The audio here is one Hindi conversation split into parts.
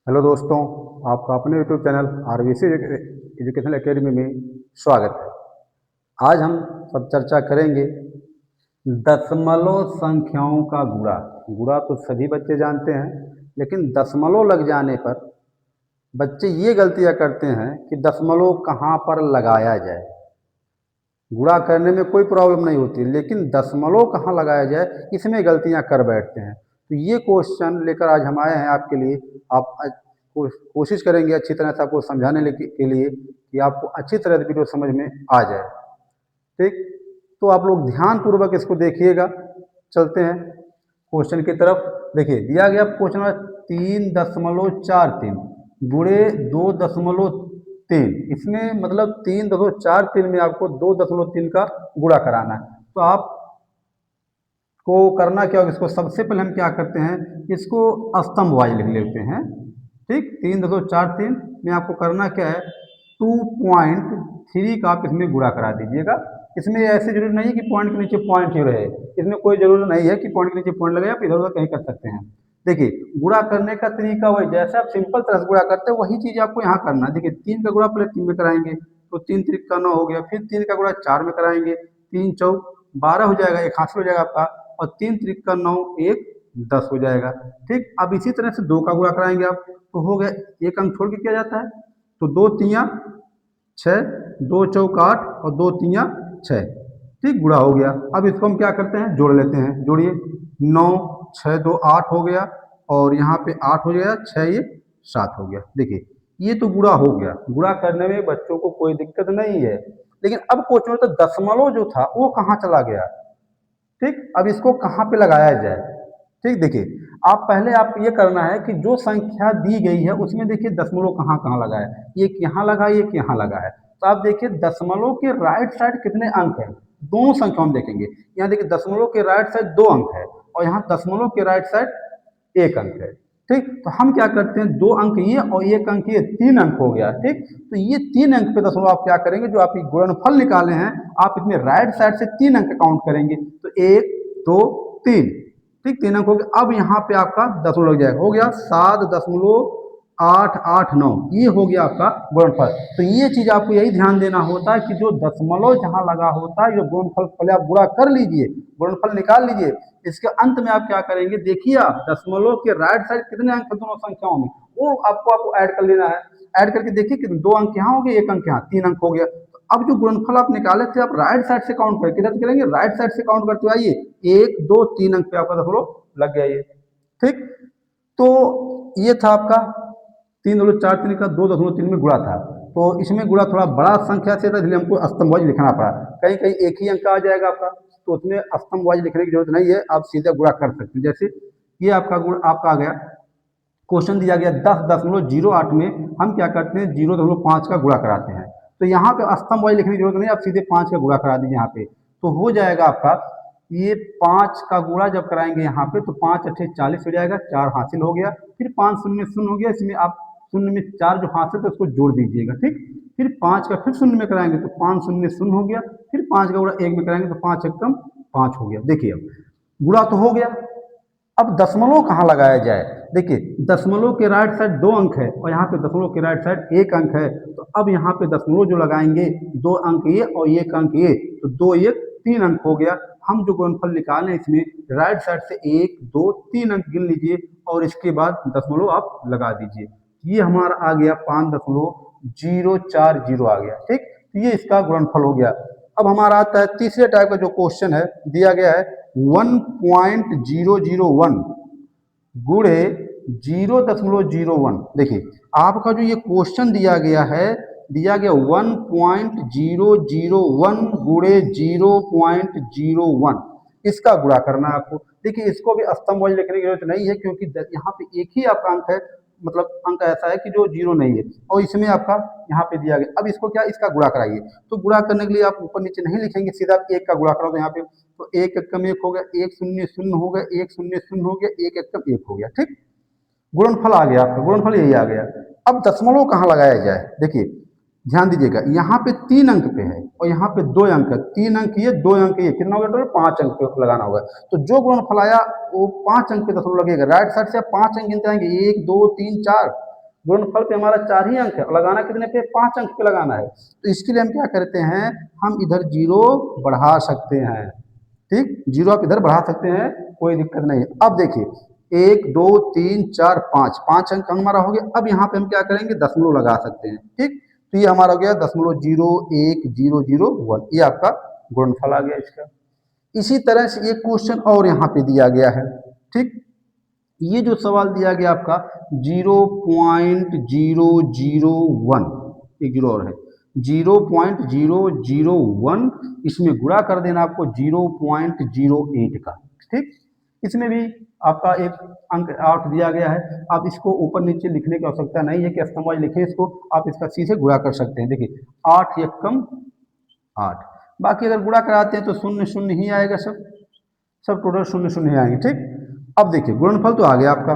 हेलो दोस्तों, आपका अपने YouTube channel RBC educational academy में स्वागत है। आज हम सब चर्चा करेंगे दशमलव संख्याओं का गुणा। गुणा तो सभी बच्चे जानते हैं, लेकिन दशमलव लग जाने पर बच्चे ये गलतियां करते हैं कि दशमलव कहाँ पर लगाया जाए। गुणा करने में कोई प्रॉब्लम नहीं होती, लेकिन दशमलव कहाँ लगाया जाए इसमें गलतियां कर बैठते हैं। तो ये क्वेश्चन लेकर आज हम आए हैं आपके लिए। आप कोशिश करेंगे अच्छी तरह से आपको समझाने के लिए कि आपको अच्छी तरह से वीडियो समझ में आ जाए। ठीक, तो आप लोग ध्यान पूर्वक इसको देखिएगा। चलते हैं क्वेश्चन की तरफ। देखिए दिया गया क्वेश्चन नंबर 3.43 गुणे 2.3। इसमें मतलब 3.43 में आपको 2.3 का गुणा कराना है। तो आप को करना क्या होगा, इसको सबसे पहले हम क्या करते हैं, इसको स्तंभ वाइज लिख लेते हैं। ठीक, 3.43 में आपको करना क्या है, 2.3 का आप इसमें गुणा करा दीजिएगा। इसमें ऐसे जरूरी नहीं है कि पॉइंट के नीचे पॉइंट ही रहे, इसमें कोई जरूरी नहीं है कि पॉइंट के नीचे पॉइंट लगे, आप इधर उधर कहीं कर सकते हैं। देखिए गुणा करने का तरीका वही, जैसे आप सिंपल तरह से गुणा करते हैं वही चीज आपको यहाँ करना है। देखिए 3 का गुणा पहले 3 में कराएंगे तो 3 3 का 9 हो गया, फिर 3 का गुणा 4 में कराएंगे, 3 चौक 12 हो जाएगा, एक हासिल हो जाएगा आपका, और 3 3 का 9, एक 10 हो जाएगा। ठीक, अब इसी तरह से 2 का गुणा कराएंगे आप तो हो गया, एक अंक छोड़ के किया जाता है, तो 2 तियां 6, 2 चौक 8 और 2 तियां 6। ठीक, गुणा हो गया। अब इसको हम क्या करते हैं, जोड़ लेते हैं। जोड़िए, 9 6 2 8 हो गया, और यहाँ पे 8 हो गया, 6 ये 7 हो गया। देखिए ये तो गुणा हो गया, गुणा करने में बच्चों को कोई दिक्कत नहीं है। लेकिन अब क्वेश्चन तो दशमलव जो था वो कहाँ चला गया। ठीक, अब इसको कहाँ पे लगाया जाए। ठीक, देखिए आप पहले आप ये करना है कि जो संख्या दी गई है उसमें देखिए दशमलव कहाँ कहाँ लगा है, एक यहाँ लगा है, एक यहाँ लगा है। तो आप देखिए दशमलव के राइट साइड कितने अंक हैं, दोनों संख्या हम देखेंगे। यहाँ देखिए दशमलव के राइट साइड 2 अंक है, और यहाँ दशमलव के राइट साइड 1 अंक है। ठीक, तो हम क्या करते हैं, 2 अंक ये और 1 अंक ये, 3 अंक हो गया। ठीक, तो ये 3 अंक पे दशमलव आप क्या करेंगे, जो आप गुणनफल निकाले हैं आप इसमें राइट साइड से 3 अंक काउंट करेंगे, तो 1 2 3। ठीक, 3 अंक हो गया। अब यहाँ पे आपका दशमलव लग जाएगा, हो गया 7.889, ये हो गया आपका गुणनफल। तो ये चीज आपको यही ध्यान देना होता है कि जो दशमलव जहां लगा होता है, जो गुणनफल पहले आप गुणा कर लीजिए, गुणनफल निकाल लीजिए, इसके अंत में आप क्या करेंगे, देखिए आप दशमलव के राइट साइड कितने अंक है दोनों संख्याओं में, वो आपको ऐड कर लेना है। ऐड करके देखिए कि 2 अंक यहाँ हो गए, 1 अंक यहाँ, 3 अंक हो गया। अब जो गुणनफल आप निकाले थे आप राइट साइड से काउंट करें, किधर करेंगे, राइट साइड से काउंट करते आइए, 1 2 3 अंक पे आपका दशमलव लग गया ये। ठीक, तो ये था आपका 3.43 का 2.3 में गुणा था। तो इसमें गुणा थोड़ा बड़ा संख्या से था, इसलिए हमको स्तंभ वाइज लिखना पड़ा। कहीं कहीं एक ही अंक आ जाएगा आपका, तो उसमें स्तंभ वाइज लिखने की जरूरत नहीं है, आप सीधे गुणा कर सकते हैं। जैसे ये आपका गुण आपका आ गया, क्वेश्चन दिया गया 10.08 में हम क्या करते हैं, 0.5 का गुणा कराते हैं। तो यहाँ पे स्तंभ वाइज लिखने की जरूरत नहीं, आप सीधे 5 का गुणा करा दीजिए यहाँ पे, तो हो जाएगा आपका ये 5 का गुणा जब कराएंगे यहाँ पे तो 5 अट्ठे 40 हो जाएगा, 4 हासिल हो गया, फिर 5 शून्य शून्य हो गया, इसमें आप शून्य में 4 जो हासिल तो उसको जोड़ दीजिएगा। ठीक, फिर 5 का फिर शून्य में कराएंगे तो 5 शून्य शून्य हो गया, फिर 5 का गुणा 1 में कराएंगे तो 5 एकम 5 हो गया। देखिए अब गुणा तो हो गया, अब दशमलव कहाँ लगाया जाए। देखिए दशमलव के राइट साइड 2 अंक है, और यहाँ पे दशमलव के राइट साइड 1 अंक है, तो अब यहाँ पे दशमलव जो लगाएंगे 2 अंक ये और 1 अंक ये, तो 2 1 3 अंक हो गया। हम जो गुणनफल निकालें इसमें राइट साइड से 1 2 3 अंक गिन लीजिए, और इसके बाद दशमलव आप लगा दीजिए। ये हमारा आ गया 5.040 आ गया। ठीक, तो ये इसका गुणनफल हो गया। अब हमारा आता है तीसरे टाइप का जो क्वेश्चन है, दिया गया है 1.001 गुणे 0.01। देखिए आपका जो ये क्वेश्चन दिया गया है, दिया गया 1.001 गुणे 0.01, इसका गुणा करना है आपको। देखिए इसको भी स्तंभ वाइज लिखने की जरूरत नहीं है, क्योंकि यहाँ पे एक ही आपका अंक है, मतलब अंक ऐसा है कि जो 0 नहीं है, और इसमें आपका यहाँ पे दिया गया। अब इसको क्या, इसका गुणा कराइए। तो गुणा करने के लिए आप ऊपर नीचे नहीं लिखेंगे, सीधा आप 1 का गुणा करो तो यहाँ पे तो 1 एकम 1 हो गया, 1 शून्य शून्य हो गया, 1 शून्य शून्य हो गया, 1 एकम 1 हो गया। ठीक, गुणनफल आ गया आपका, गुणनफल यही आ गया। अब दशमलव कहाँ लगाया जाए, देखिए ध्यान दीजिएगा, यहाँ पे 3 अंक पे है और यहाँ पे 2 अंक है, 3 अंक ये 2 अंक ये, कितना होगा टोटल, 5 अंक पे लगाना होगा। तो जो गुणनफल आया वो 5 अंक पे दशमलव लगेगा, राइट साइड से आप 5 अंक गिनते आएंगे, 1 2 3 4, गुणनफल पे हमारा 4 ही अंक है और लगाना कितने पे, 5 अंक पे लगाना है। तो इसके लिए हम क्या करते हैं, हम इधर जीरो बढ़ा सकते हैं। ठीक, जीरो आप इधर बढ़ा सकते हैं, कोई दिक्कत नहीं है। अब देखिए 1 2 3 4 5, 5 अंक हमारा हो गया। अब यहाँ पे हम क्या करेंगे, दशमलव लगा सकते हैं। ठीक, तो ये हमारा हो गया 0.010001, ये आपका गुणनफल आ गया इसका। इसी तरह से एक क्वेश्चन और यहाँ पे दिया गया है। ठीक, ये जो सवाल दिया गया आपका 0.001, एक जीरो और है, 0.001, इसमें गुणा कर देना आपको 0.08 का। ठीक, इसमें भी आपका एक अंक 8 दिया गया है। आप इसको ऊपर नीचे लिखने की आवश्यकता नहीं है कि स्तंभवाइज लिखें इसको, आप इसका सीधे गुणा कर सकते हैं। देखिए 8 एकम 8, बाकी अगर गुणा कराते हैं तो शून्य शून्य ही आएगा, सब टोटल शून्य शून्य आएंगे। ठीक, अब देखिए गुणनफल तो आ गया आपका।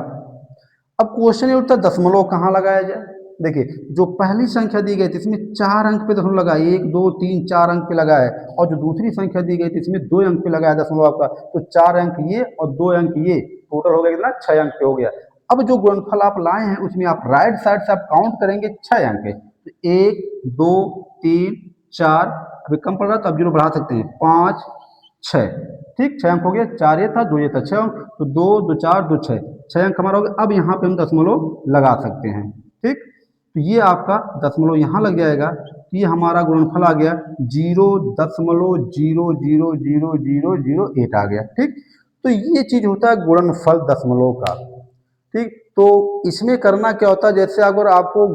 अब क्वेश्चन ये उठता है दशमलव कहाँ लगाया जाए। देखिए जो पहली संख्या दी गई थी इसमें 4 अंक पे दशमलव लगाए, 1 2 3 4 अंक पे लगाए, और जो दूसरी संख्या दी गई थी इसमें 2 अंक पे लगाया दशमलव आपका, तो 4 अंक ये और 2 अंक ये, टोटल हो गया कितना, 6 अंक पे हो गया। अब जो गुणनफल आप लाए हैं उसमें आप राइट साइड से आप काउंट करेंगे 6 अंक है, तो 1 2 3 4, अभी कम पड़ रहा तो आप जीरो बढ़ा सकते हैं, 5 6। ठीक, 6 अंक हो गया, 4 ये था 2 ये था, 6 अंक, तो 2 2 4 2 6, 6 अंक हमारा हो गया। अब यहाँ पे हम दशमलव लगा सकते हैं। ठीक, तो ये आपका दशमलव यहाँ लग जाएगा, तो ये हमारा गुणनफल आ गया 0.0000008 आ गया। ठीक, तो ये चीज होता है गुणनफल दशमलव का। ठीक, तो इसमें करना क्या होता है, जैसे अगर आपको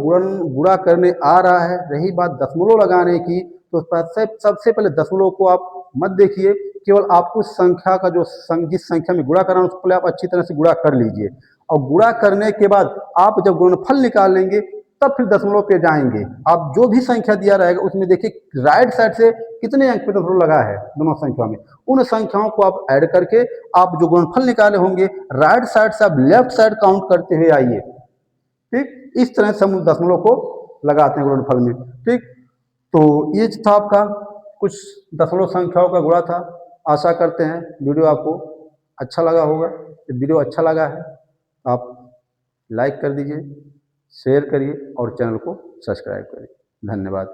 गुणा करने आ रहा है, रही बात दशमलव लगाने की, तो सबसे पहले दशमलव को आप मत देखिए, केवल आपको संख्या का जो जिस संख्या में गुणा कराना उसको पहले आप अच्छी तरह से गुणा कर लीजिए, और गुणा करने के बाद आप जब गुणनफल निकालेंगे तब फिर दशमलव पे जाएंगे। आप जो भी संख्या दिया रहेगा उसमें देखिए राइट साइड से कितने अंक पे दशमलव लगा है दोनों संख्याओं में, उन संख्याओं को आप ऐड करके आप जो गुणनफल निकाले होंगे राइट साइड से आप लेफ्ट साइड काउंट करते हुए आइए। ठीक, इस तरह से हम दशमलव को लगाते हैं गुणनफल में। ठीक, तो ये था आपका कुछ दशमलव संख्याओं का गुणा था। आशा करते हैं वीडियो आपको अच्छा लगा होगा। यदि वीडियो अच्छा लगा है आप लाइक कर दीजिए, शेयर करिए और चैनल को सब्सक्राइब करिए। धन्यवाद।